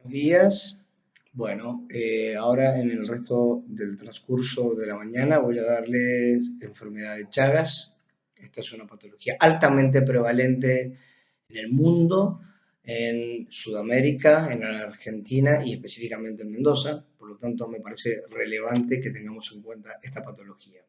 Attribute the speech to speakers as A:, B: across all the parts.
A: Buenos días. Bueno, ahora en el resto del transcurso de la mañana voy a darles enfermedad de Chagas. Esta es una patología altamente prevalente en el mundo, en Sudamérica, en la Argentina y específicamente en Mendoza. Por lo tanto, me parece relevante que tengamos en cuenta esta patología.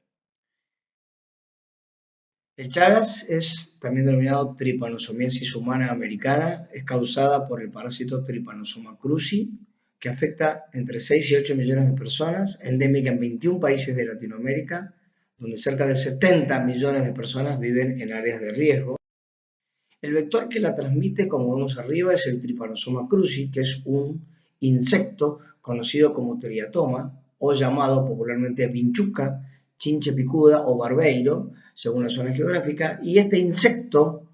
A: El Chagas es también denominado tripanosomiasis humana americana, es causada por el parásito Trypanosoma cruzi, que afecta entre 6 y 8 millones de personas, endémica en 21 países de Latinoamérica, donde cerca de 70 millones de personas viven en áreas de riesgo. El vector que la transmite, como vemos arriba, es el Trypanosoma cruzi, que es un insecto conocido como teriatoma o llamado popularmente vinchuca, chinche picuda o barbeiro, según la zona geográfica, y este insecto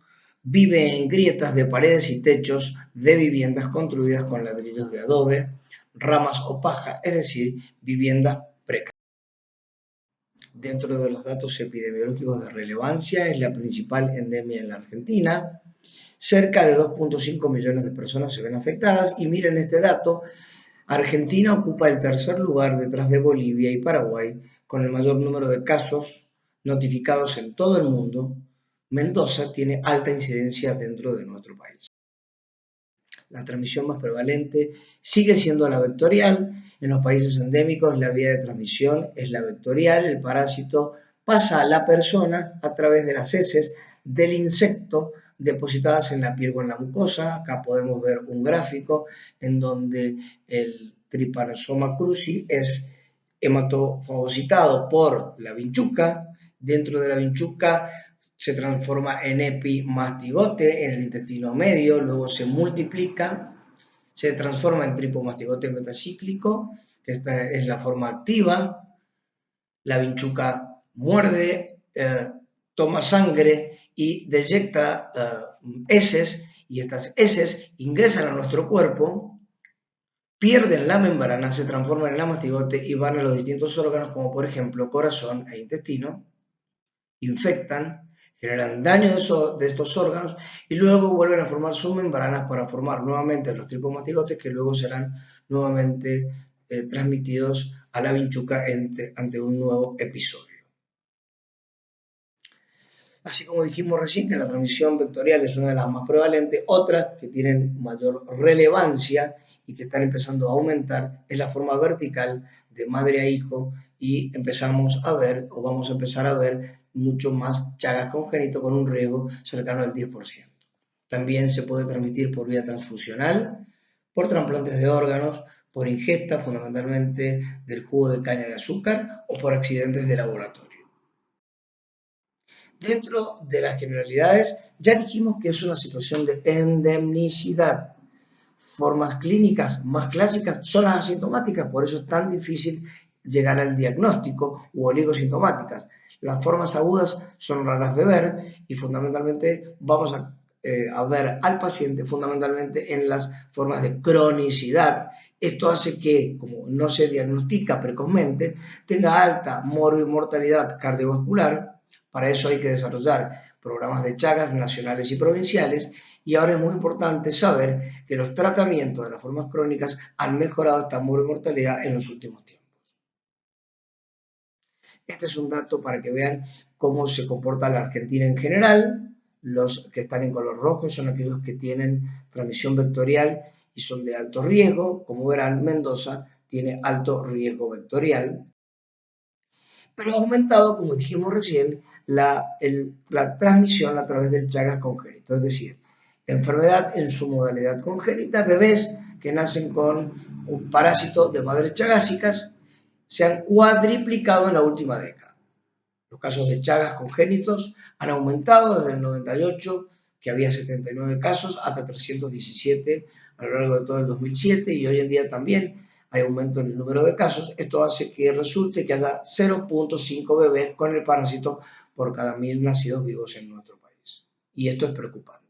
A: vive en grietas de paredes y techos de viviendas construidas con ladrillos de adobe, ramas o paja, es decir, viviendas precarias. Dentro de los datos epidemiológicos de relevancia, es la principal endemia en la Argentina. Cerca de 2,5 millones de personas se ven afectadas y miren este dato, Argentina ocupa el tercer lugar detrás de Bolivia y Paraguay con el mayor número de casos notificados en todo el mundo. Mendoza tiene alta incidencia dentro de nuestro país. La transmisión más prevalente sigue siendo la vectorial. En los países endémicos la vía de transmisión es la vectorial. El parásito pasa a la persona a través de las heces del insecto depositadas en la piel o en la mucosa. Acá podemos ver un gráfico en donde el Trypanosoma cruzi es hematofagocitado por la vinchuca. Dentro de la vinchuca se transforma en epimastigote en el intestino medio, luego se multiplica, se transforma en tripomastigote metacíclico, que esta es la forma activa. La vinchuca muerde, toma sangre y deyecta heces, y estas heces ingresan a nuestro cuerpo, pierden la membrana, se transforman en la mastigote y van a los distintos órganos, como por ejemplo corazón e intestino, infectan, generan daño de estos órganos y luego vuelven a formar sus membranas para formar nuevamente los tripomastigotes que luego serán nuevamente transmitidos a la vinchuca ante un nuevo episodio. Así como dijimos recién que la transmisión vectorial es una de las más prevalentes, otras que tienen mayor relevancia y que están empezando a aumentar es la forma vertical de madre a hijo y empezamos a ver o vamos a empezar a ver mucho más Chagas congénito con un riesgo cercano al 10%. También se puede transmitir por vía transfusional, por trasplantes de órganos, por ingesta fundamentalmente del jugo de caña de azúcar o por accidentes de laboratorio. Dentro de las generalidades, ya dijimos que es una situación de endemicidad. Formas clínicas más clásicas son las asintomáticas, por eso es tan difícil llegar al diagnóstico u oligosintomáticas. Las formas agudas son raras de ver y fundamentalmente vamos a ver al paciente fundamentalmente en las formas de cronicidad. Esto hace que, como no se diagnostica precozmente, tenga alta mortalidad cardiovascular. Para eso hay que desarrollar programas de Chagas nacionales y provinciales y ahora es muy importante saber que los tratamientos de las formas crónicas han mejorado esta mortalidad en los últimos tiempos. Este es un dato para que vean cómo se comporta la Argentina en general. Los que están en color rojo son aquellos que tienen transmisión vectorial y son de alto riesgo. Como verán, Mendoza tiene alto riesgo vectorial, pero ha aumentado, como dijimos recién, la transmisión a través del Chagas congénito, es decir, enfermedad en su modalidad congénita, bebés que nacen con un parásito de madres chagásicas se han cuadriplicado en la última década. Los casos de Chagas congénitos han aumentado desde el 98, que había 79 casos, hasta 317 a lo largo de todo el 2007 y hoy en día también hay aumento en el número de casos. Esto hace que resulte que haya 0,5 bebés con el parásito por cada 1.000 nacidos vivos en nuestro país. Y esto es preocupante.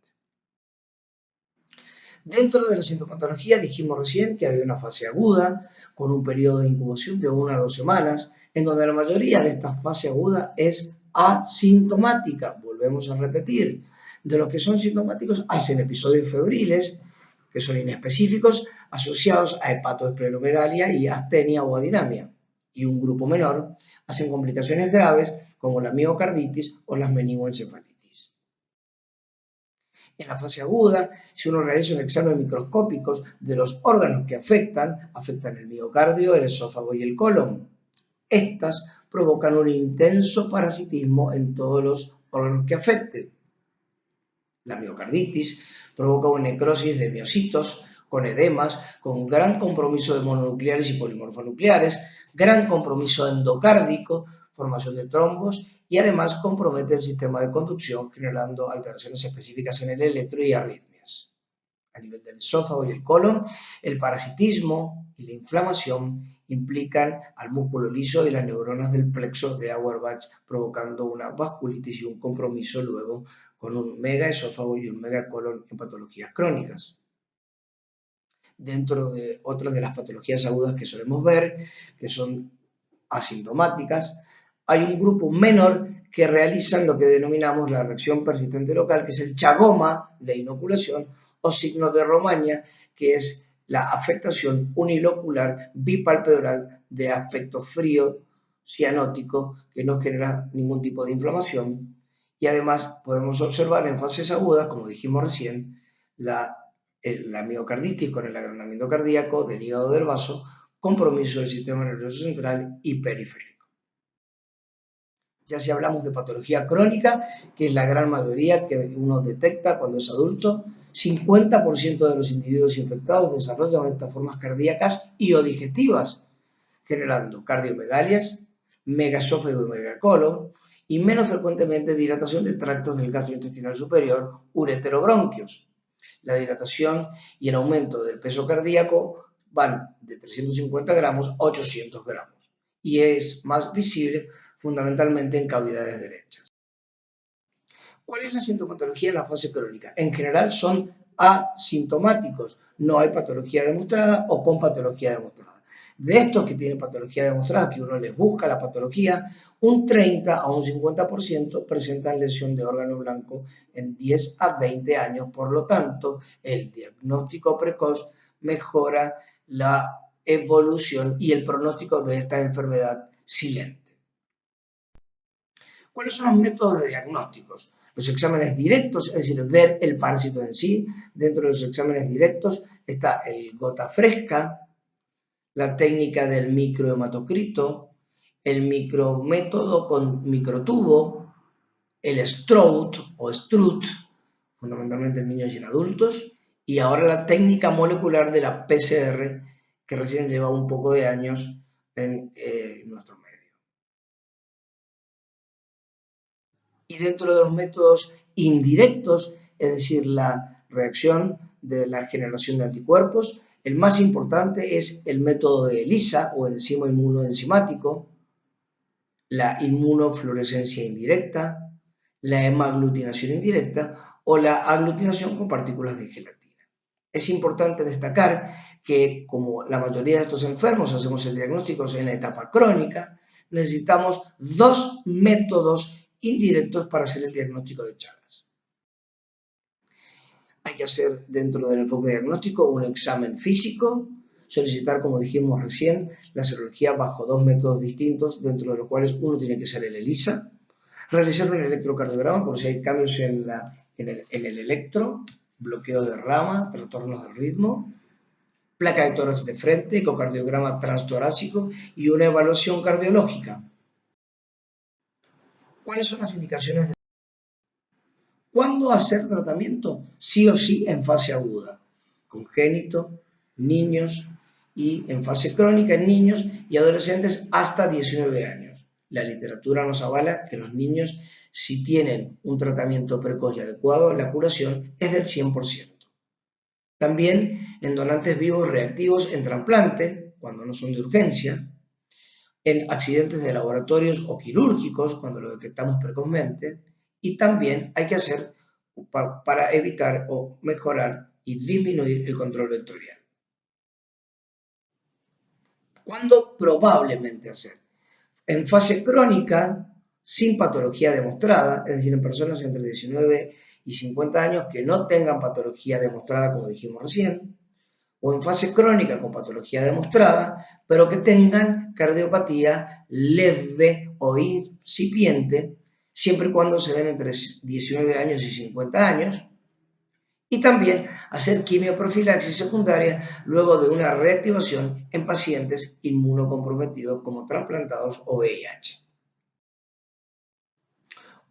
A: Dentro de la sintomatología dijimos recién que había una fase aguda con un periodo de incubación de 1 a 2 semanas, en donde la mayoría de esta fase aguda es asintomática. Volvemos a repetir, de los que son sintomáticos hacen episodios febriles, que son inespecíficos, asociados a hepatoesplenomegalia y astenia o adinamia. Y un grupo menor hacen complicaciones graves como la miocarditis o las meningoencefalitis. En la fase aguda, si uno realiza un examen microscópico de los órganos que afectan el miocardio, el esófago y el colon. Estas provocan un intenso parasitismo en todos los órganos que afecten. La miocarditis provoca una necrosis de miocitos con edemas, con gran compromiso de mononucleares y polimorfonucleares, gran compromiso endocárdico, formación de trombos y además compromete el sistema de conducción generando alteraciones específicas en el electro y arritmias. A nivel del esófago y el colon, el parasitismo y la inflamación implican al músculo liso y las neuronas del plexo de Auerbach, provocando una vasculitis y un compromiso luego con un megaesófago y un megacolon en patologías crónicas. Dentro de otras de las patologías agudas que solemos ver, que son asintomáticas, hay un grupo menor que realizan lo que denominamos la reacción persistente local, que es el chagoma de inoculación o signo de Romaña, que es la afectación unilocular bipalpebral de aspecto frío, cianótico, que no genera ningún tipo de inflamación. Y además podemos observar en fases agudas, como dijimos recién, la miocarditis con el agrandamiento cardíaco del hígado del vaso, compromiso del sistema nervioso central y periférico. Ya si hablamos de patología crónica, que es la gran mayoría que uno detecta cuando es adulto, 50% de los individuos infectados desarrollan estas formas cardíacas y o digestivas, generando cardiomegalias, megaesófago y megacolon, y menos frecuentemente dilatación de tractos del gastrointestinal superior, ureterobronquios. La dilatación y el aumento del peso cardíaco van de 350 gramos a 800 gramos y es más visible fundamentalmente en cavidades derechas. ¿Cuál es la sintomatología en la fase crónica? En general son asintomáticos, no hay patología demostrada o con patología demostrada. De estos que tienen patología demostrada, que uno les busca la patología, un 30 a un 50% presentan lesión de órgano blanco en 10 a 20 años. Por lo tanto, el diagnóstico precoz mejora la evolución y el pronóstico de esta enfermedad silente. ¿Cuáles son los métodos de diagnósticos? Los exámenes directos, es decir, ver el parásito en sí. Dentro de los exámenes directos está el gota fresca, la técnica del microhematocrito, el micrométodo con microtubo, el Strout o Strut, fundamentalmente en niños y en adultos, y ahora la técnica molecular de la PCR, que recién lleva un poco de años en nuestro medio. Y dentro de los métodos indirectos, es decir, la reacción de la generación de anticuerpos, el más importante es el método de ELISA o enzima inmunoenzimático, la inmunofluorescencia indirecta, la hemaglutinación indirecta o la aglutinación con partículas de gelatina. Es importante destacar que, como la mayoría de estos enfermos hacemos el diagnóstico en la etapa crónica, necesitamos dos métodos indirectos para hacer el diagnóstico de Chagas. Hay que hacer dentro del enfoque diagnóstico un examen físico, solicitar, como dijimos recién, la serología bajo dos métodos distintos, dentro de los cuales uno tiene que ser el ELISA, realizar un electrocardiograma por si hay cambios en el electro, bloqueo de rama, trastornos del ritmo, placa de tórax de frente, ecocardiograma transtorácico y una evaluación cardiológica. ¿Cuáles son las indicaciones? ¿Cuándo hacer tratamiento? Sí o sí en fase aguda, congénito, niños y en fase crónica en niños y adolescentes hasta 19 años. La literatura nos avala que los niños, si tienen un tratamiento precoz y adecuado, la curación es del 100%. También en donantes vivos reactivos en trasplante, cuando no son de urgencia, en accidentes de laboratorios o quirúrgicos, cuando lo detectamos precozmente, y también hay que hacer para evitar o mejorar y disminuir el control vectorial. ¿Cuándo probablemente hacer? En fase crónica, sin patología demostrada, es decir, en personas entre 19 y 50 años que no tengan patología demostrada, como dijimos recién, o en fase crónica con patología demostrada, pero que tengan cardiopatía leve o incipiente, siempre y cuando se den entre 19 años y 50 años, y también hacer quimioprofilaxis secundaria luego de una reactivación en pacientes inmunocomprometidos como trasplantados o VIH.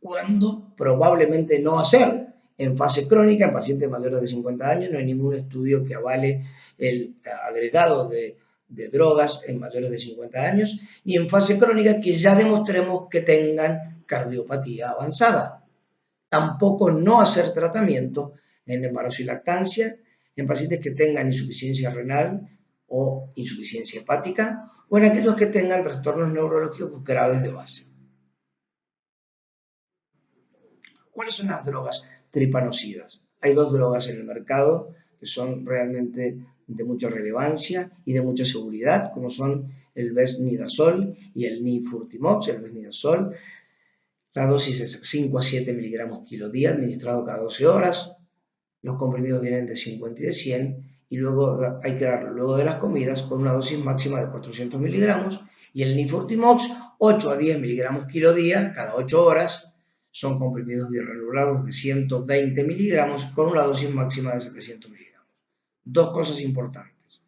A: ¿Cuándo? Probablemente no hacer. En fase crónica, en pacientes mayores de 50 años, no hay ningún estudio que avale el agregado de drogas en mayores de 50 años, y en fase crónica que ya demostremos que tengan cardiopatía avanzada. Tampoco no hacer tratamiento en embarazo y lactancia, en pacientes que tengan insuficiencia renal o insuficiencia hepática, o en aquellos que tengan trastornos neurológicos graves de base. ¿Cuáles son las drogas tripanocidas? Hay dos drogas en el mercado que son realmente de mucha relevancia y de mucha seguridad, como son el Vesnidazol y el Nifurtimox. El Vesnidazol, la dosis es 5 a 7 miligramos kilo día, administrado cada 12 horas. Los comprimidos vienen de 50 y de 100, y luego hay que darlo luego de las comidas con una dosis máxima de 400 miligramos. Y el Nifurtimox, 8 a 10 miligramos kilo día cada 8 horas. Son comprimidos bioregulados de 120 miligramos con una dosis máxima de 700 miligramos. Dos cosas importantes.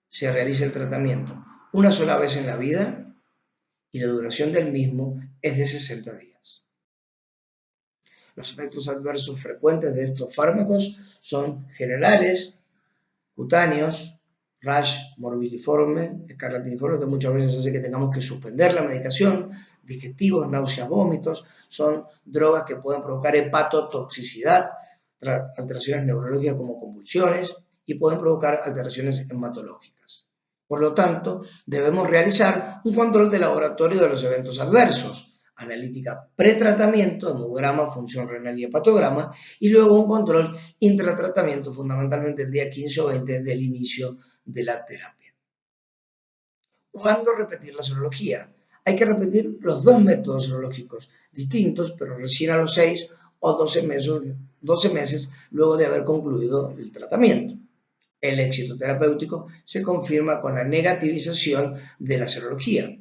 A: Se realiza el tratamiento una sola vez en la vida y la duración del mismo es de 60 días. Los efectos adversos frecuentes de estos fármacos son generales, cutáneos, rash morbilliforme, escarlatiniforme, que muchas veces hace que tengamos que suspender la medicación, digestivos, náuseas, vómitos. Son drogas que pueden provocar hepatotoxicidad, alteraciones neurológicas como convulsiones, y pueden provocar alteraciones hematológicas. Por lo tanto, debemos realizar un control de laboratorio de los eventos adversos, analítica pretratamiento, hemograma, función renal y hepatograma, y luego un control intratratamiento, fundamentalmente el día 15 o 20 del inicio de la terapia. ¿Cuándo repetir la serología? Hay que repetir los dos métodos serológicos distintos, pero recién a los 6 o 12 meses luego de haber concluido el tratamiento. El éxito terapéutico se confirma con la negativización de la serología.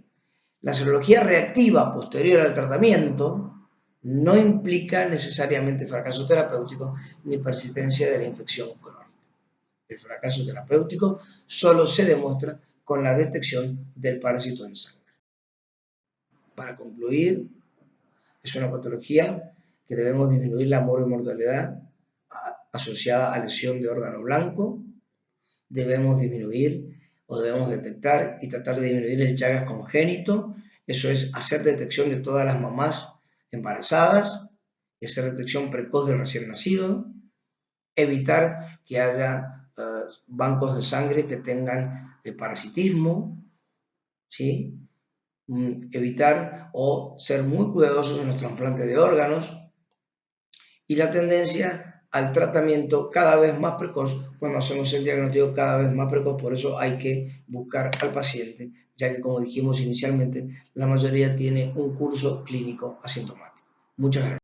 A: La serología reactiva posterior al tratamiento no implica necesariamente fracaso terapéutico ni persistencia de la infección crónica. El fracaso terapéutico solo se demuestra con la detección del parásito en sangre. Para concluir, es una patología que debemos disminuir la mortalidad asociada a lesión de órgano blanco. Debemos disminuir o debemos detectar y tratar de disminuir el Chagas congénito. Eso es hacer detección de todas las mamás embarazadas y hacer detección precoz del recién nacido. Evitar que haya bancos de sangre que tengan parasitismo, ¿sí? Evitar o ser muy cuidadosos en los trasplantes de órganos, y la tendencia al tratamiento cada vez más precoz cuando hacemos el diagnóstico cada vez más precoz. Por eso hay que buscar al paciente, ya que, como dijimos inicialmente, la mayoría tiene un curso clínico asintomático. Muchas gracias.